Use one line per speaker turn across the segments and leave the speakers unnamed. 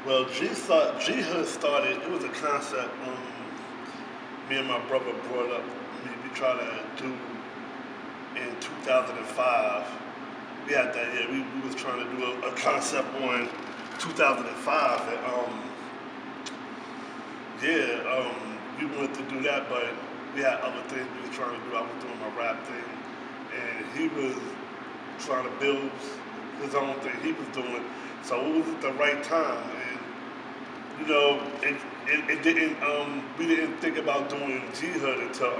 Well, GHood started. It was a concept. Me and my brother brought up. We tried to do in 2005. We had that. Yeah, we was trying to do a concept on 2005, and we wanted to do that, but we had other things we was trying to do. I was doing my rap thing, and he was trying to build his own thing. He was doing. So it was at the right time, and you know, it didn't. We didn't think about doing GHood until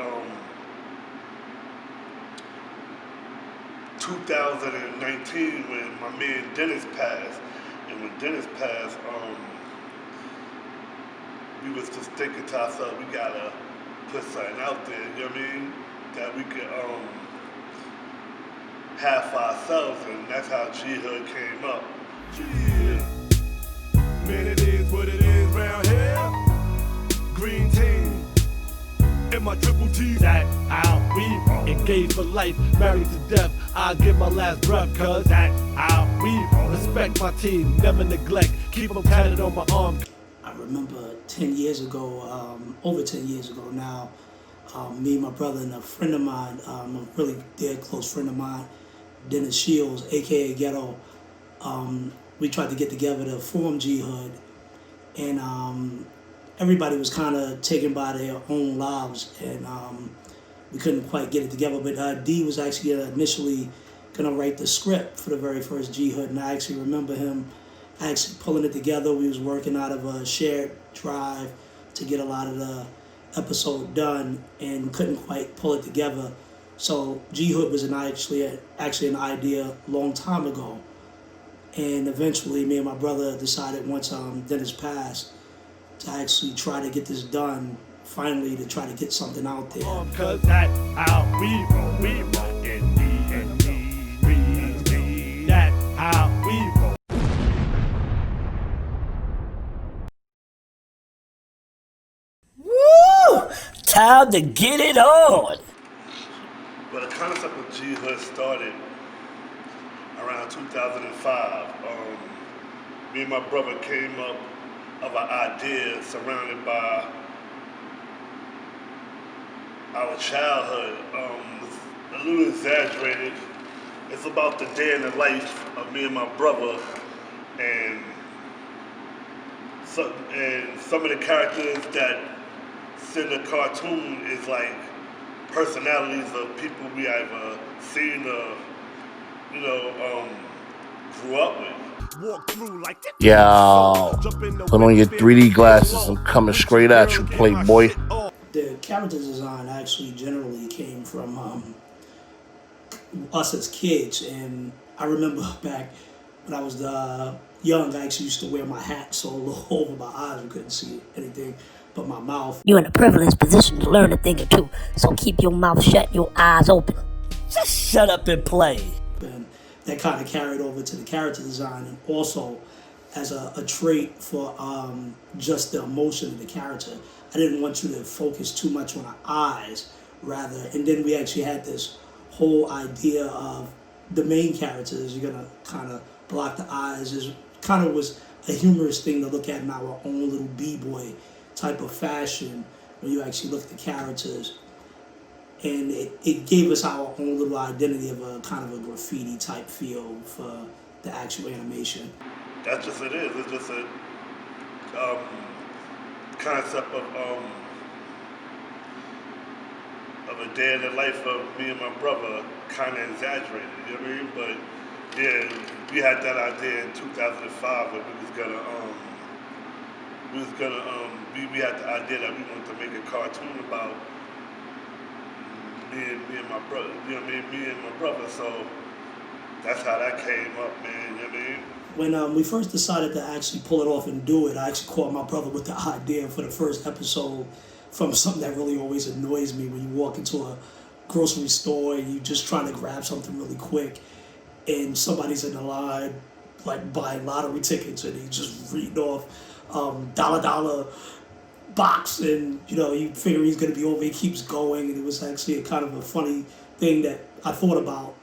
2019 when my man Dennis passed, and when Dennis passed, we was just thinking to ourselves, we gotta put something out there. You know what I mean? That we could have for ourselves, and that's how GHood came up.
Yeah. Man, it is what it is round here. Green team and my triple T.
That how we roll. Engaged for life, married to death. I'll give my last breath, cause that how we roll. Respect my team, never neglect. Keep them tatted on my arm.
I remember 10 years ago, over 10 years ago now, me and my brother and a friend of mine, a really dear close friend of mine, Dennis Shields, aka Ghetto, we tried to get together to form GHood, and everybody was kind of taken by their own lives, and we couldn't quite get it together. But D was actually initially gonna write the script for the very first GHood, and I actually remember him actually pulling it together. We was working out of a shared drive to get a lot of the episode done, and couldn't quite pull it together. So GHood was actually an idea a long time ago. And eventually, me and my brother decided once Dennis passed to actually try to get this done, finally to try to get something out there.
Cause that how we roll, indeed, that how we roll.
Woo! Time to get it on!
But the concept of GHood started around 2005. Me and my brother came up of an idea surrounded by our childhood. A little exaggerated. It's about the day in the life of me and my brother, and some of the characters that in the cartoon is like personalities of people we either seen or grew up with.
Yo, put on your 3D glasses. I'm coming straight at you, playboy.
The character design actually generally came from us as kids, and I remember back when I was young, I actually used to wear my hat so low over my eyes you couldn't see anything but my mouth.
You're in a privileged position to learn a thing or two, so keep your mouth shut, your eyes open.
Just shut up and play. And that kind of carried over to the character design, and also as a trait for just the emotion of the character. I didn't want you to focus too much on the eyes, rather. And then we actually had this whole idea of the main characters, you're gonna kind of block the eyes. It kind of was a humorous thing to look at in our own little b-boy type of fashion when you actually look at the characters. And it gave us our own little identity of a kind of a graffiti type feel for the actual animation.
That's just it is. It's just a concept of a day in the life of me and my brother, kind of exaggerated. You know what I mean? But yeah, we had that idea in 2005 that we had the idea that we wanted to make a cartoon about me and my brother, you know what I mean? Me and my brother, so that's how that came up, man, you know what I mean?
When we first decided to actually pull it off and do it, I actually caught my brother with the idea for the first episode from something that really always annoys me when you walk into a grocery store and you're just trying to grab something really quick and somebody's in the line like buying lottery tickets and he's just reading off dollar box, and you figure he's gonna be over, he keeps going, and it was actually a kind of a funny thing that I thought about.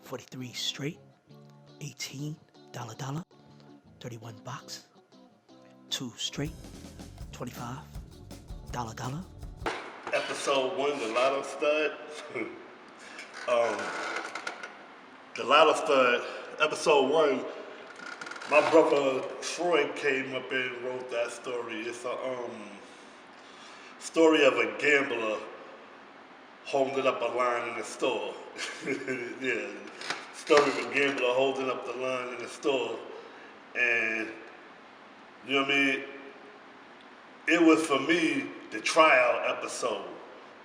43 straight, $18, 31 box, 2 straight, 25, dollar.
Episode 1, the Lotto Stud. The Lotto Stud, episode 1, my brother Troy came up and wrote that story. It's a story of a gambler holding up a line in the store. Yeah, story of a gambler holding up the line in the store. And, you know what I mean? It was, for me, the trial episode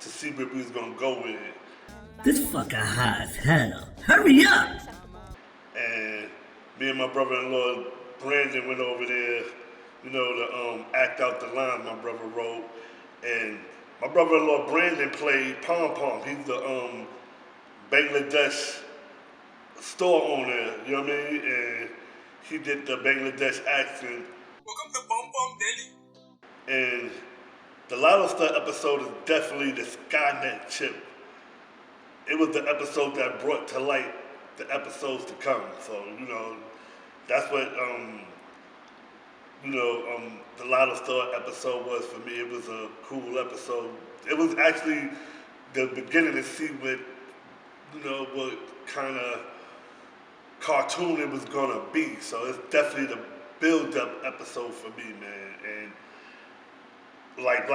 to see where we was going to go with it.
This fucker high as hell. Hurry up!
And me and my brother-in-law, Brandon, went over there, you know, to act out the line my brother wrote. And my brother-in-law, Brandon, played Pom Pom. He's the Bangladesh store owner, you know what I mean? And he did the Bangladesh accent.
Welcome to Pom Pom Delhi.
And the Lotto Stud episode is definitely the Skynet chip. It was the episode that brought to light the episodes to come. So, you know, that's what, the Lotto Stud episode was for me. It was a cool episode. It was actually the beginning to see what, you know, what kind of cartoon it was gonna be. So it's definitely the build-up episode for me, man. And like,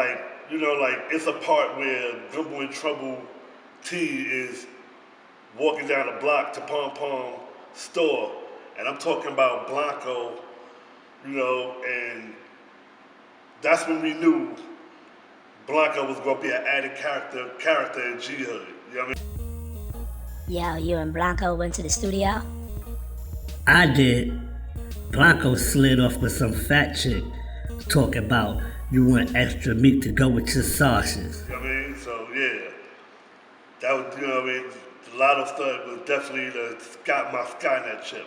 you know, like, it's a part where Good Boy Trouble T is walking down the block to Pom Pom store, and I'm talking about Blanco, you know, and that's when we knew Blanco was gonna be an added character in GHood, you know what I mean?
Yo, you and Blanco went to the studio?
I did. Blanco slid off with some fat chick talking about you want extra meat to go with your sausages.
You know what I mean? So, yeah. That was, you know what I mean? The Lotto Stud was definitely my Skynet chip.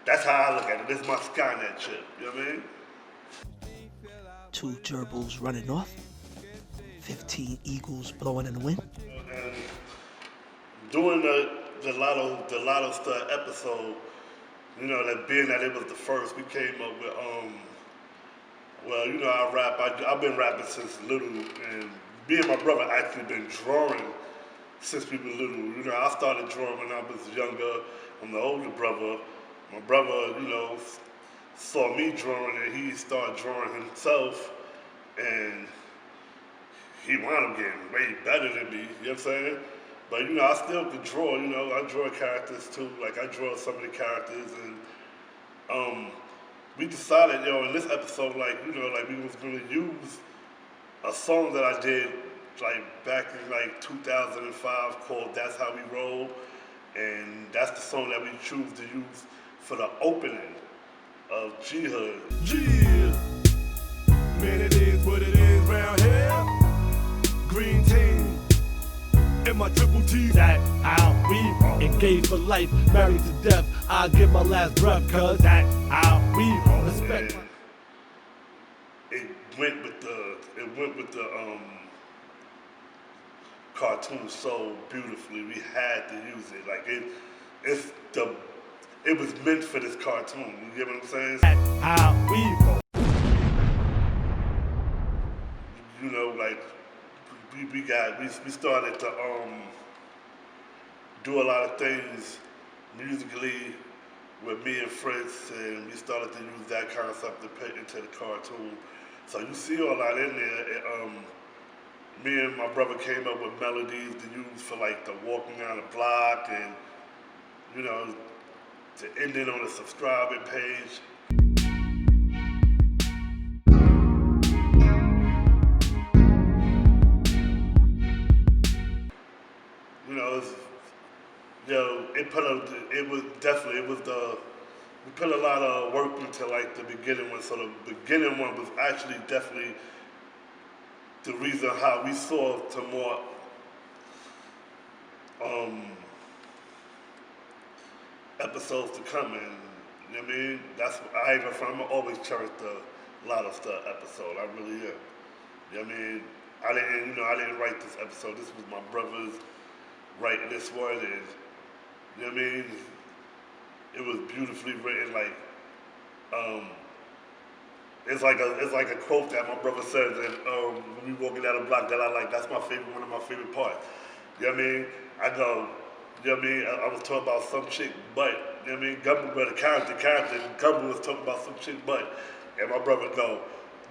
That's how I look at it. This is my Skynet chip. You know what I mean?
2 gerbils running north, 15 eagles blowing in the wind.
And doing the Lotto Stud episode, you know, that being that it was the first, we came up with, well, you know, I rap. I've been rapping since little, and me and my brother actually been drawing since we were little. You know, I started drawing when I was younger. I'm the older brother. My brother, you know, saw me drawing, and he started drawing himself, and he wound up getting way better than me. You know what I'm saying? But, you know, I still could draw. You know, I draw characters too. Like, I draw some of the characters, and we decided, in this episode, like, you know, like, we was gonna use a song that I did, like, back in, like, 2005 called That's How We Roll, and that's the song that we choose to use for the opening of GHood.
Yeah, man, it is what it is round here. Green team and my triple T.
That how we engage for life, married to death. I'll give my last breath, cause that how we respect.
And it went with the cartoon so beautifully. We had to use it. Like, it was meant for this cartoon. You get what I'm saying?
That how we.
You know, like, we started to do a lot of things musically with me and Fritz, and we started to use that concept to put into the cartoon. So you see all that in there. Me and my brother came up with melodies to use for, like, the walking down the block, and, you know, to end it on the subscribing page. You know, we put a lot of work into, like, the beginning one. So the beginning one was actually definitely the reason how we saw to more episodes to come in. You know what I mean? That's I'm always cherish the Lotto Stud episode. I really am. You know what I mean? I didn't write this episode. This was my brother's writing this one, and you know what I mean? It was beautifully written. Like, It's like a quote that my brother says that when we walking down the block that I like. That's one of my favorite parts. You know what I mean? I go, you know what I mean? I was talking about some chick butt. You know what I mean? Gumbo, but the character, Gumbo was talking about some chick butt. And my brother go,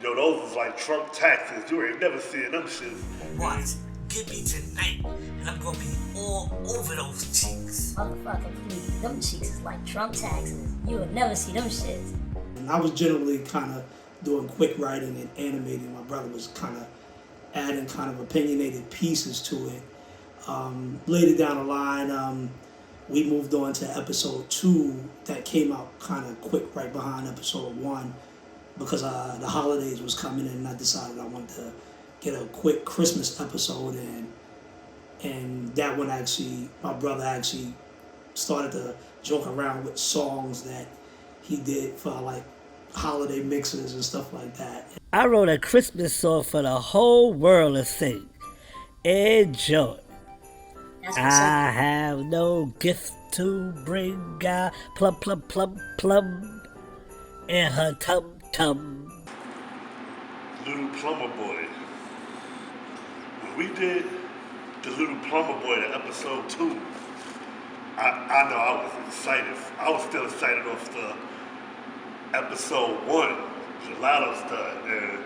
yo, those is like Trump taxes. You ain't never seen them shits.
Watch, get me tonight, and I'm gonna be all over those cheeks. Motherfucker, please, them cheeks is like Trump taxes. You would never see them shits.
And I was generally kind of doing quick writing and animating. My brother was kind of adding kind of opinionated pieces to it. Later down the line, we moved on to episode 2 that came out kind of quick right behind episode 1 because the holidays was coming in and I decided I wanted to get a quick Christmas episode in. And that one actually, my brother actually started to joke around with songs that he did for like holiday mixes and stuff like that.
I wrote a Christmas song for the whole world to sing. Enjoy. I have no gift to bring, plum, plum, plum, plum, in her tum-tum.
Little Plummer Boy. When we did the Little Plummer Boy, the episode 2, I know I was excited. I was still excited off the episode 1, the Lotto stuff, and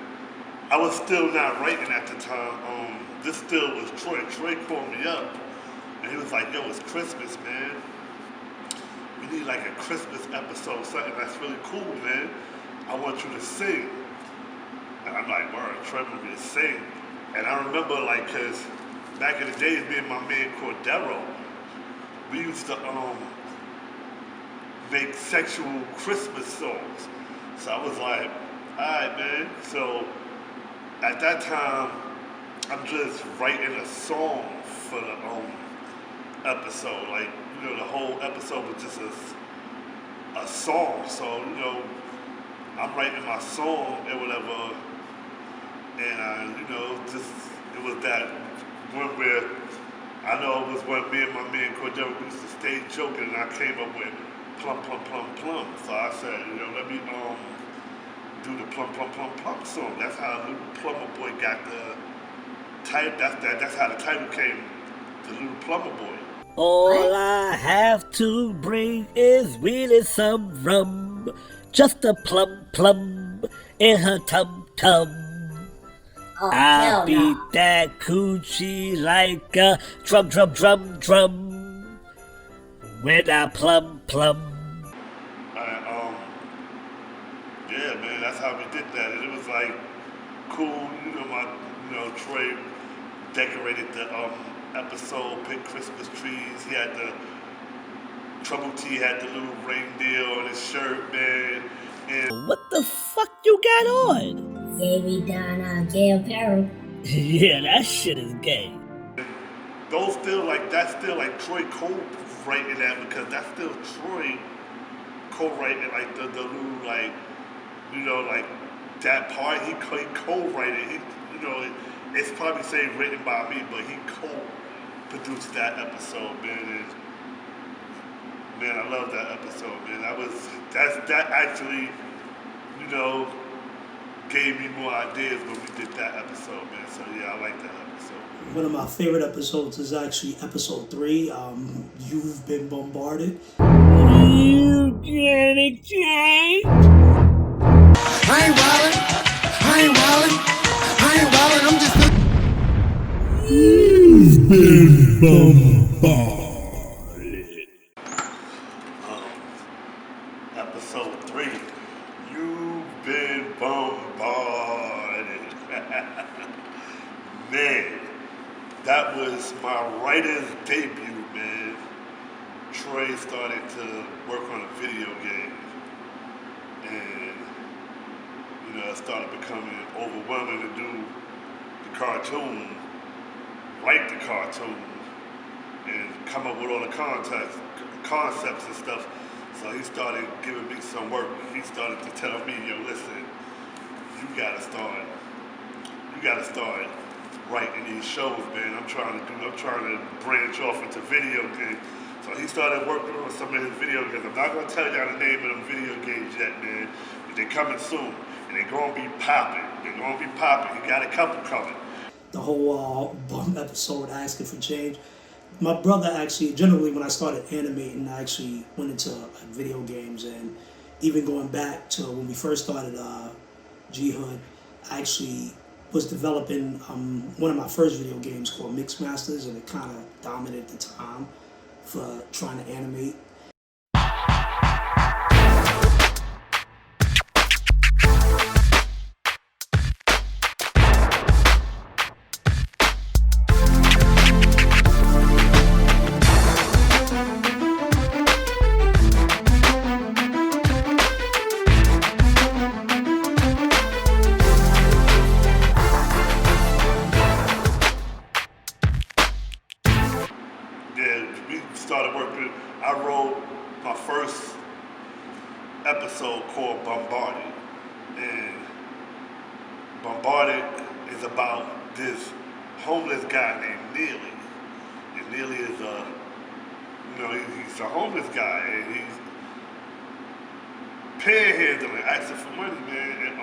I was still not writing at the time. This still was Troy. Troy called me up, and he was like, yo, it's Christmas, man. We need like a Christmas episode, something that's really cool, man. I want you to sing. And I'm like, word, Troy want me to sing. And I remember, like, cause back in the days, me and my man Cordero, we used to make sexual Christmas songs. So I was like, all right, man. So at that time, I'm just writing a song for the episode. Like, you know, the whole episode was just a song. So, you know, I'm writing my song and whatever. And, you know, just, it was that one where, I know it was when me and my man Cordero used to stay joking and I came up with plum, plum, plum, plum. So I said, you know, let me do the plum, plum, plum, plum song. That's how Little Plumber Boy got the title. That's how the title came, the Little Plumber Boy.
All I have to bring is really some rum, just a plum, plum, in her tum-tum.
Oh,
I'll beat that coochie like a drum, drum, drum, drum, when I plum, plum.
Yeah, man, that's how we did that. And it was like cool, Troy decorated the episode, picked Christmas trees. He had the Trouble T had the little reindeer on his shirt, man. And
what the fuck you got on?
Baby Donna, gay apparel.
Yeah, that shit is gay.
That's still like Troy co-writing that because that's still Troy co-writing like the little like, you know, like that part he co-writing. He, you know, it's probably saying written by me, but he co-produced that episode, man. And man, I love that episode, man. That actually, you know, gave me more ideas when we did that episode, man. So yeah, I like that episode.
One of my favorite episodes is actually episode 3. You've been bombarded.
You get it, Jay?
I ain't wildin', I'm just
You've been bombarded.
Episode 3. You've been bombarded. Man, that was my writer's debut, man. Troy started to work on a video game. And, you know, it started becoming overwhelming to do the cartoon, write the cartoon, and come up with all the concepts and stuff. So he started giving me some work. He started to tell me, yo, listen, you gotta start writing these shows, man. I'm trying to branch off into video games. So he started working on some of his video games. I'm not gonna tell y'all the name of them video games yet, man, but they're coming soon. and they're gonna be popping. They're gonna be popping. He got a couple coming.
The whole bum episode asking for change. My brother actually, generally when I started animating, I actually went into video games, and even going back to when we first started GHood, I actually was developing one of my first video games called Mix Masters, and it kind of dominated the time for trying to animate.
I wrote my first episode called Barded, and Barded is about this homeless guy named Neely, and Neely is he's a homeless guy, and he's panhandling, asking for money, man, and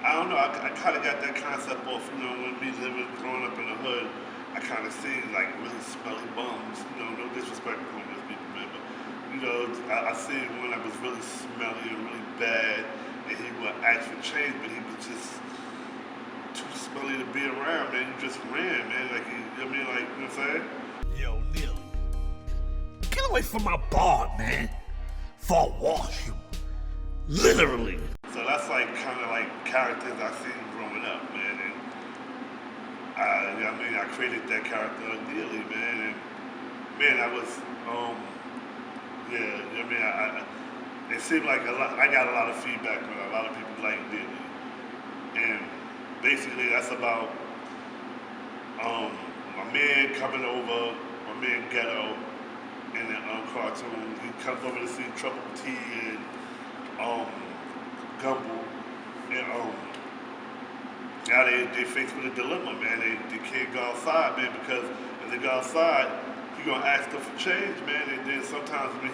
I don't know, I kind of got that concept off, when me growing up in the hood. I kind of seen like really smelly bums, no disrespect to homeless people, man, but I seen one that was really smelly and really bad, and he would ask for change, but he was just too smelly to be around, man. He just ran, man, like you know what I'm saying?
Yo, Neely, get away from my bar, man. For a wash, you literally.
So that's like kind of like characters I seen growing up, man, and I created that character Neely, man, and man, I was, it seemed like I got a lot of feedback from a lot of people like Neely, and basically that's about my man coming over, my man Ghetto, in the cartoon. He comes over to see Trouble T and Gumble, and now they faced with a dilemma, man. They can't go outside, man, because if they go outside, he gonna ask them for change, man. And then sometimes when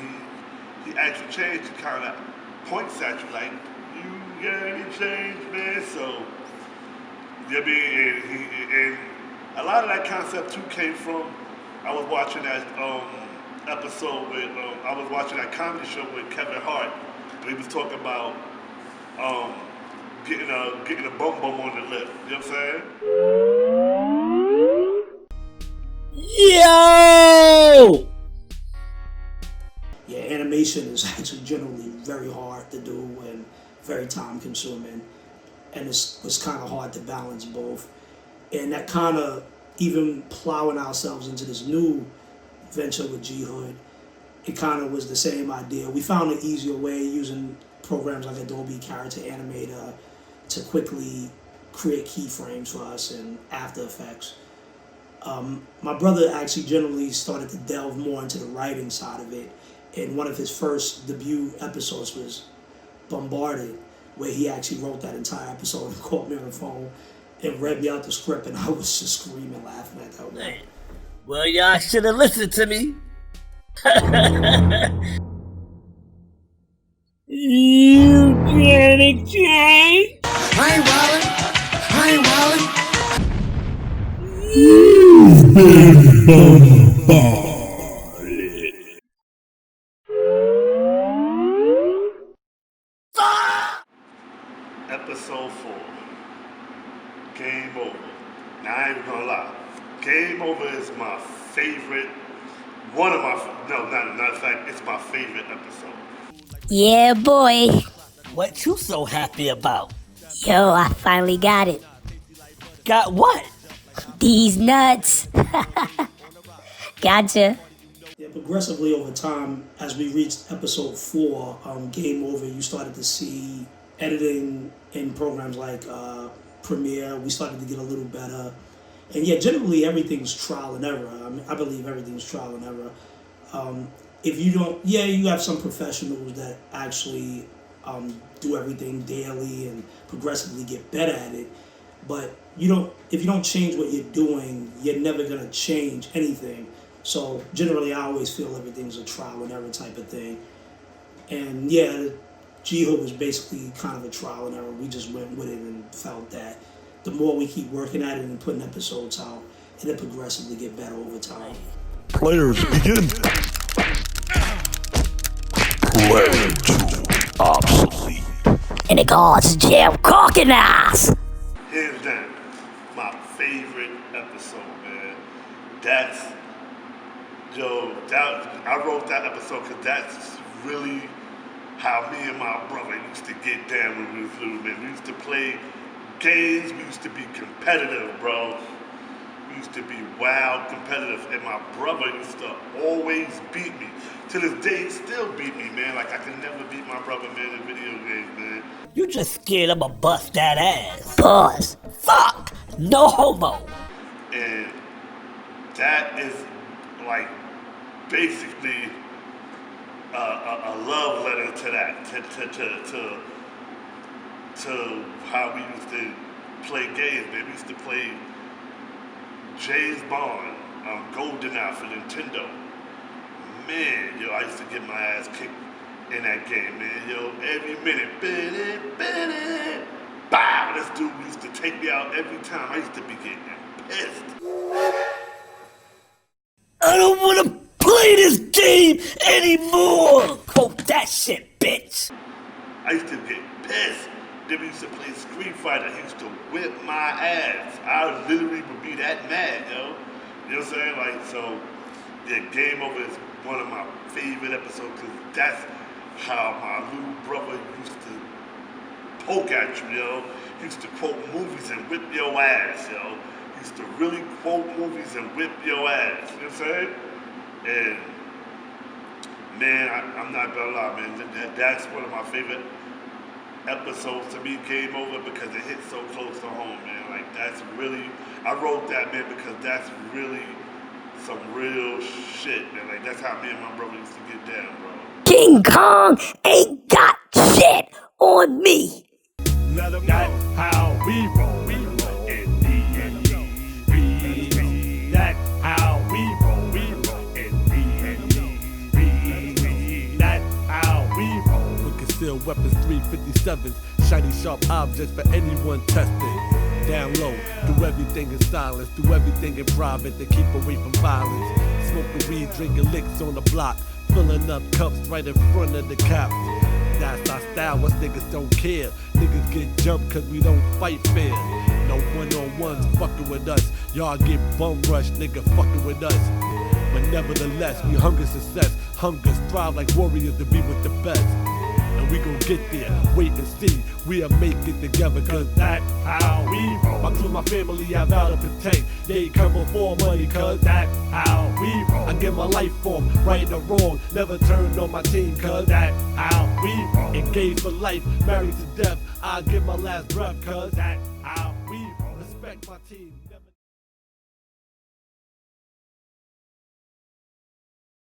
he asks for change, he kind of points at you like, "You got any change, man?" So, and a lot of that concept too came from I was watching that episode with I was watching that comedy show with Kevin Hart, where he was talking about getting a bum on the lip. You know what I'm saying?
Yo!
Yeah, animation is actually generally very hard to do and very time consuming, and it was kind of hard to balance both. And that kind of, even plowing ourselves into this new venture with GHood, it kind of was the same idea. We found an easier way using programs like Adobe Character Animator to quickly create keyframes for us in After Effects. My brother actually generally started to delve more into the writing side of it, and one of his first debut episodes was Barded, where he actually wrote that entire episode and called me on the phone and read me out the script, and I was just screaming, laughing at that one.
Well, y'all should have listened to me. You getting changed?
I ain't wildin'. I ain't wildin'.
You've been bombarded.
Episode 4, Game Over. Now I ain't even gonna lie, Game Over is my favorite. Not in fact, it's my favorite episode.
Yeah, boy.
What you so happy about?
Yo, I finally got it.
Got what?
These nuts. Gotcha.
Yeah, progressively over time, as we reached episode 4, Game Over, you started to see editing in programs like Premiere. We started to get a little better. And yeah, generally everything's trial and error. I believe everything's trial and error. If you don't, you have some professionals that actually do everything daily and progressively get better at it. But if you don't change what you're doing, you're never gonna change anything. So generally, I always feel everything's a trial and error type of thing. And yeah, GHood was basically kind of a trial and error. We just went with it and felt that the more we keep working at it and putting episodes out, it'll progressively get better over time.
Players begin. Player 2 obsolete.
And the guards jail organized.
Hands down, my favorite episode, man. That's, I wrote that episode because that's really how me and my brother used to get down when we was little, man. We used to play games, we used to be competitive, bro. We used to be wild competitive, and my brother used to always beat me. To this day, he still beat me, man. Like, I could never beat my brother, man, in video games, man.
You just scared I'ma bust that ass. Buzz. Fuck. No homo.
And that is, like, basically a love letter to that, to how we used to play games, man. We used to play James Bond, GoldenEye for Nintendo. Man, I used to get my ass kicked in that game, man. Every minute, bow, this dude used to take me out every time. I used to be getting pissed.
I don't wanna play this game anymore! Quote that shit, bitch!
I used to get pissed. Then we used to play Street Fighter. He used to whip my ass. I literally would be that mad, yo. You know what I'm saying? Like, so, yeah, Game Over is one of my favorite episodes because that's how my little brother used to poke at you, yo. He used to quote movies and whip your ass, yo. He used to really quote movies and whip your ass. You know what I'm saying? And, man, I'm not gonna lie, man. That's one of my favorite episodes to me, Game Over, because it hits so close to home, man. Like, that's really, I wrote that, man, because that's really some real shit, man. Like, that's how me and my brother used to get down, bro.
King Kong ain't got shit on me.
Let them
That's
know.
how we roll. That's how we roll. That's how we roll. With concealed weapons, 357s, shiny sharp objects for anyone tested. Down low, do everything in silence, do everything in private to keep away from violence. Smoking weed, drinking licks on the block, filling up cups right in front of the cops. That's our style, us niggas don't care. Niggas get jumped cause we don't fight fair. No one-on-ones fucking with us. Y'all get bum rushed, nigga fucking with us. But nevertheless, we hunger success. Hunger strive like warriors to be with the best. And we gon' get there, wait and see. We'll make it together, cause that's how we roll. My crew, my family, I vow to protect. They ain't come before money, cause that's how we roll. I give my life for 'em, right or wrong. Never turn on my team, cause that's how we roll. Engaged for life, married to death. I give my last breath, cause that's how we roll. Respect my team.